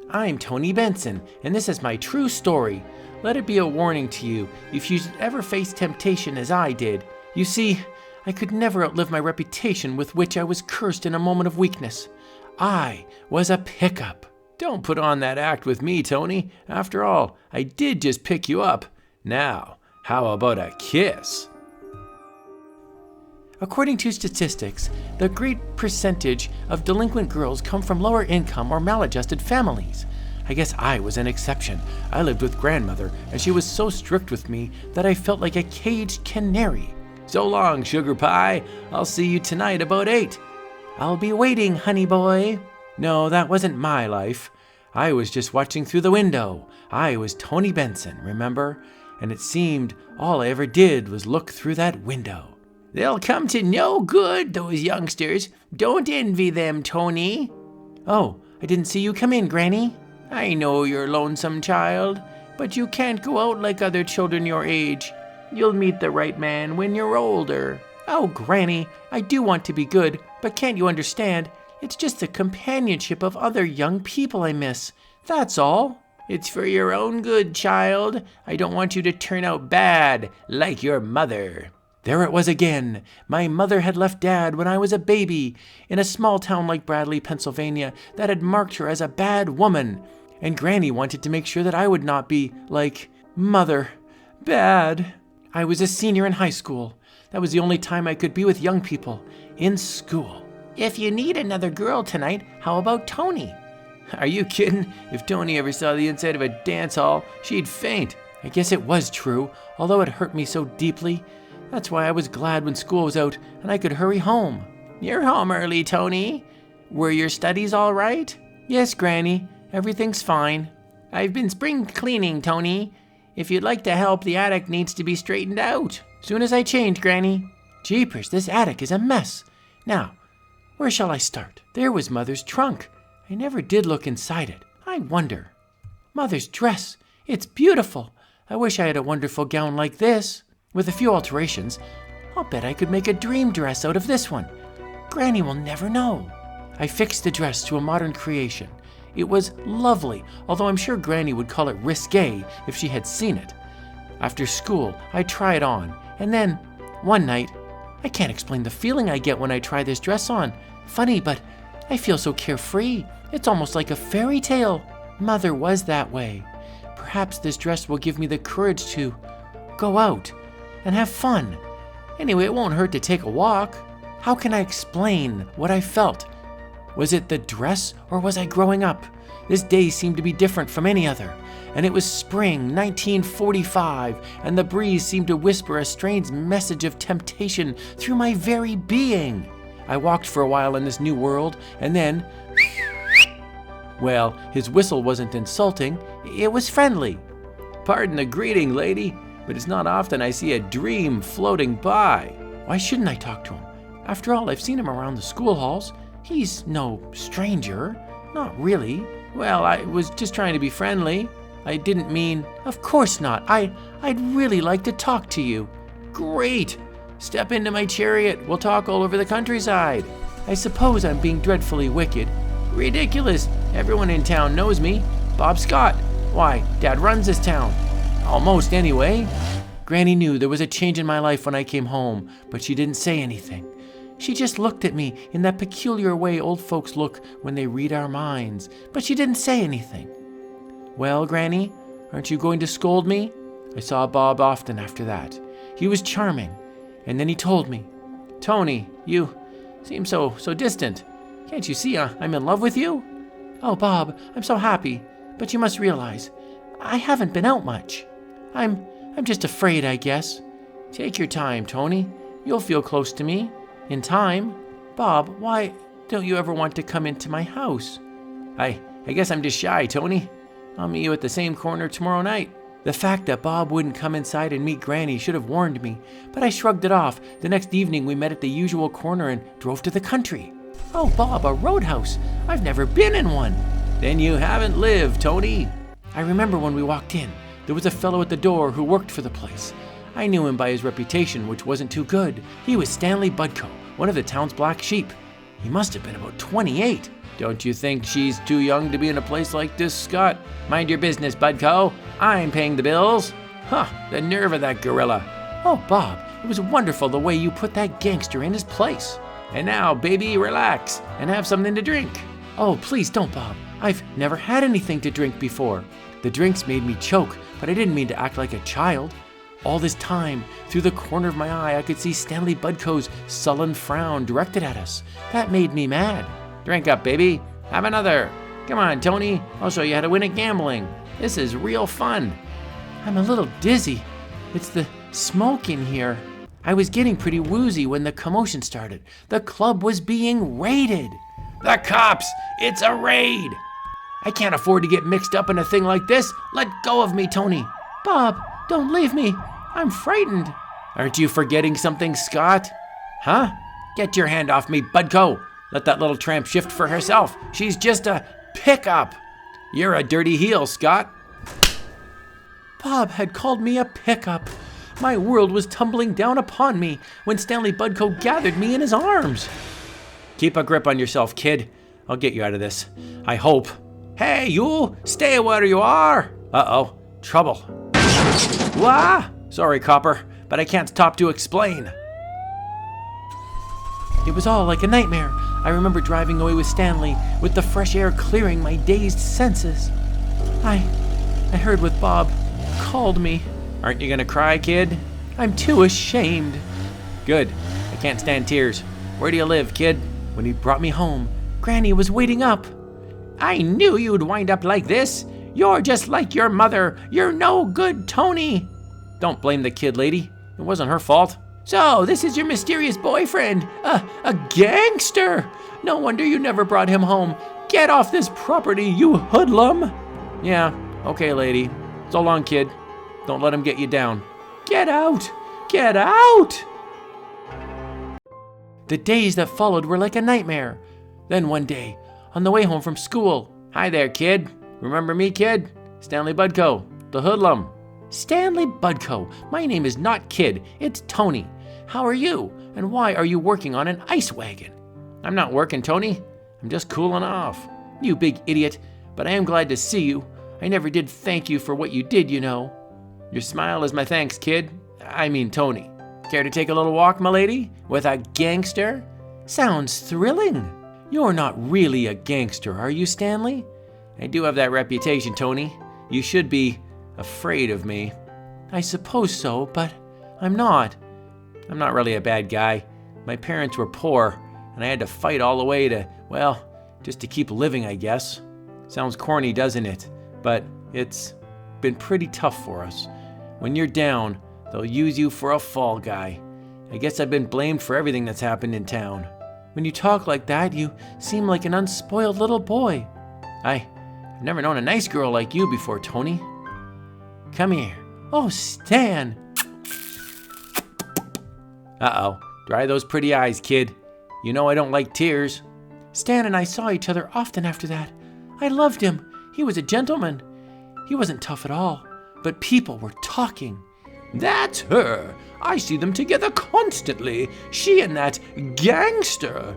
I'm Toni Benson, and this is my true story. Let it be a warning to you if you should ever face temptation as I did. You see, I could never outlive my reputation with which I was cursed in a moment of weakness. I was a pickup. Don't put on that act with me, Toni. After all, I did just pick you up. Now, how about a kiss? According to statistics, the great percentage of delinquent girls come from lower income or maladjusted families. I guess I was an exception. I lived with grandmother, and she was so strict with me that I felt like a caged canary. So long, sugar pie. I'll see you tonight about 8. I'll be waiting, honey boy. No, that wasn't my life. I was just watching through the window. I was Toni Benson, remember? And it seemed all I ever did was look through that window. They'll come to no good, those youngsters. Don't envy them, Toni. Oh, I didn't see you come in, Granny. I know you're lonesome, child, but you can't go out like other children your age. You'll meet the right man when you're older. Oh, Granny, I do want to be good, but can't you understand? It's just the companionship of other young people I miss. That's all. It's for your own good, child. I don't want you to turn out bad, like your mother. There it was again. My mother had left Dad when I was a baby in a small town like Bradley, Pennsylvania, that had marked her as a bad woman. And Granny wanted to make sure that I would not be, like, Mother, bad. I was a senior in high school. That was the only time I could be with young people, in school. If you need another girl tonight, how about Toni? Are you kidding? If Toni ever saw the inside of a dance hall, she'd faint. I guess it was true, although it hurt me so deeply. That's why I was glad when school was out and I could hurry home. You're home early, Toni. Were your studies all right? Yes, Granny. Everything's fine. I've been spring cleaning, Toni. If you'd like to help, the attic needs to be straightened out. Soon as I change, Granny. Jeepers, this attic is a mess. Now, where shall I start? There was Mother's trunk. I never did look inside it. I wonder. Mother's dress. It's beautiful. I wish I had a wonderful gown like this. With a few alterations, I'll bet I could make a dream dress out of this one. Granny will never know. I fixed the dress to a modern creation. It was lovely, although I'm sure Granny would call it risque if she had seen it. After school, I try it on, and then, one night, I can't explain the feeling I get when I try this dress on. Funny, but I feel so carefree. It's almost like a fairy tale. Mother was that way. Perhaps this dress will give me the courage to go out and have fun. Anyway, it won't hurt to take a walk. How can I explain what I felt? Was it the dress or was I growing up? This day seemed to be different from any other. And it was spring, 1945, and the breeze seemed to whisper a strange message of temptation through my very being. I walked for a while in this new world, and then, well, his whistle wasn't insulting, it was friendly. Pardon the greeting, lady, but it's not often I see a dream floating by. Why shouldn't I talk to him? After all, I've seen him around the school halls. He's no stranger. Not really. Well, I was just trying to be friendly. I didn't mean... Of course not. I'd really like to talk to you. Great. Step into my chariot. We'll talk all over the countryside. I suppose I'm being dreadfully wicked. Ridiculous. Everyone in town knows me. Bob Scott. Why, Dad runs this town. Almost, anyway. Granny knew there was a change in my life when I came home, but she didn't say anything. She just looked at me in that peculiar way old folks look when they read our minds, but she didn't say anything. Well, Granny, aren't you going to scold me? I saw Bob often after that. He was charming, and then he told me, Toni, you seem so distant. Can't you see I'm in love with you? Oh, Bob, I'm so happy, but you must realize, I haven't been out much. I'm just afraid, I guess. Take your time, Toni. You'll feel close to me. In time. Bob, why don't you ever want to come into my house? I guess I'm just shy, Toni. I'll meet you at the same corner tomorrow night. The fact that Bob wouldn't come inside and meet Granny should have warned me, but I shrugged it off. The next evening we met at the usual corner and drove to the country. Oh, Bob, a roadhouse. I've never been in one. Then you haven't lived, Toni. I remember when we walked in, there was a fellow at the door who worked for the place. I knew him by his reputation, which wasn't too good. He was Stanley Budco, one of the town's black sheep. He must have been about 28. Don't you think she's too young to be in a place like this, Scott? Mind your business, Budco. I'm paying the bills. Huh, the nerve of that gorilla. Oh, Bob, it was wonderful the way you put that gangster in his place. And now, baby, relax and have something to drink. Oh, please don't, Bob. I've never had anything to drink before. The drinks made me choke, but I didn't mean to act like a child. All this time, through the corner of my eye, I could see Stanley Budco's sullen frown directed at us. That made me mad. Drink up, baby. Have another. Come on, Toni. I'll show you how to win at gambling. This is real fun. I'm a little dizzy. It's the smoke in here. I was getting pretty woozy when the commotion started. The club was being raided. The cops! It's a raid! I can't afford to get mixed up in a thing like this. Let go of me, Toni. Bob, don't leave me. I'm frightened. Aren't you forgetting something, Scott? Huh? Get your hand off me, Budco. Let that little tramp shift for herself. She's just a pickup. You're a dirty heel, Scott. Bob had called me a pickup. My world was tumbling down upon me when Stanley Budco gathered me in his arms. Keep a grip on yourself, kid. I'll get you out of this. I hope. Hey, you! Stay where you are! Uh-oh. Trouble. Wah! Sorry, copper, but I can't stop to explain. It was all like a nightmare. I remember driving away with Stanley, with the fresh air clearing my dazed senses. I heard what Bob called me. Aren't you gonna cry, kid? I'm too ashamed. Good. I can't stand tears. Where do you live, kid? When he brought me home, Granny was waiting up. I knew you'd wind up like this. You're just like your mother. You're no good, Toni. Don't blame the kid, lady. It wasn't her fault. So, this is your mysterious boyfriend. A gangster. No wonder you never brought him home. Get off this property, you hoodlum. Yeah, okay, lady. So long, kid. Don't let him get you down. Get out! Get out! The days that followed were like a nightmare. Then one day, on the way home from school, hi there, kid. Remember me, kid? Stanley Budco, the hoodlum. Stanley Budco, my name is not Kid, it's Toni. How are you? And why are you working on an ice wagon? I'm not working, Toni. I'm just cooling off. You big idiot, but I am glad to see you. I never did thank you for what you did, you know. Your smile is my thanks, kid. I mean, Toni. Care to take a little walk, my lady? With a gangster? Sounds thrilling. You're not really a gangster, are you, Stanley? I do have that reputation, Toni. You should be afraid of me. I suppose so, but I'm not. I'm not really a bad guy. My parents were poor, and I had to fight all the way to, well, just to keep living, I guess. Sounds corny, doesn't it? But it's been pretty tough for us. When you're down, they'll use you for a fall guy. I guess I've been blamed for everything that's happened in town. When you talk like that, you seem like an unspoiled little boy. I've never known a nice girl like you before, Toni. Come here. Oh, Stan. Uh-oh. Dry those pretty eyes, kid. You know I don't like tears. Stan and I saw each other often after that. I loved him. He was a gentleman. He wasn't tough at all, but people were talking. That's her. I see them together constantly. She and that gangster.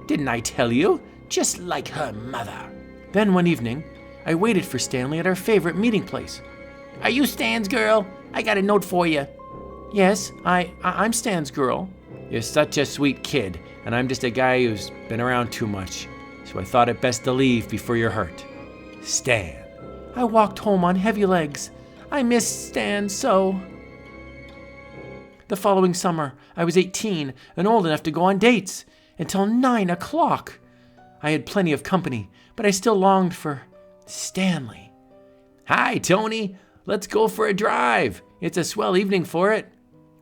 Didn't I tell you? Just like her mother. Then one evening, I waited for Stanley at our favorite meeting place. Are you Stan's girl? I got a note for you. Yes, I'm Stan's girl. You're such a sweet kid, and I'm just a guy who's been around too much, so I thought it best to leave before you're hurt. Stan. I walked home on heavy legs. I miss Stan so. The following summer, I was 18 and old enough to go on dates until 9 o'clock. I had plenty of company, but I still longed for Stanley. Hi, Toni. Let's go for a drive. It's a swell evening for it.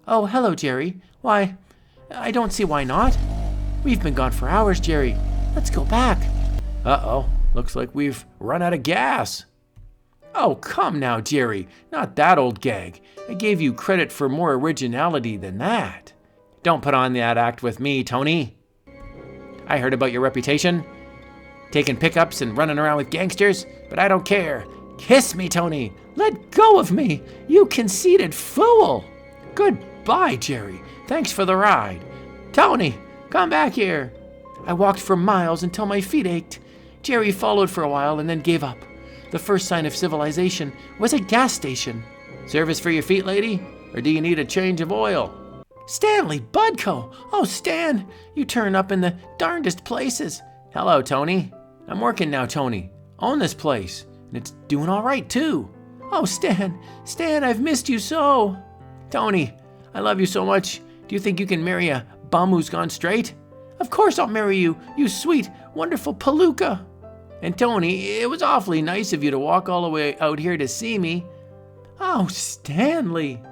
Oh, hello, Jerry. Why, I don't see why not. We've been gone for hours, Jerry. Let's go back. Uh-oh. Looks like we've run out of gas. Oh, come now, Jerry. Not that old gag. I gave you credit for more originality than that. Don't put on that act with me, Toni. I heard about your reputation. Taking pickups and running around with gangsters, but I don't care. Kiss me, Toni. Let go of me, you conceited fool. Goodbye, Jerry. Thanks for the ride. Toni, come back here. I walked for miles until my feet ached. Jerry followed for a while and then gave up. The first sign of civilization was a gas station. Service for your feet, lady? Or do you need a change of oil? Stanley Budco! Oh, Stan, you turn up in the darndest places. Hello, Toni. I'm working now, Toni. Own this place, and it's doing all right, too. Oh, Stan, I've missed you so. Toni, I love you so much. Do you think you can marry a bum who's gone straight? Of course I'll marry you, you sweet, wonderful palooka. And Toni, it was awfully nice of you to walk all the way out here to see me. Oh, Stanley.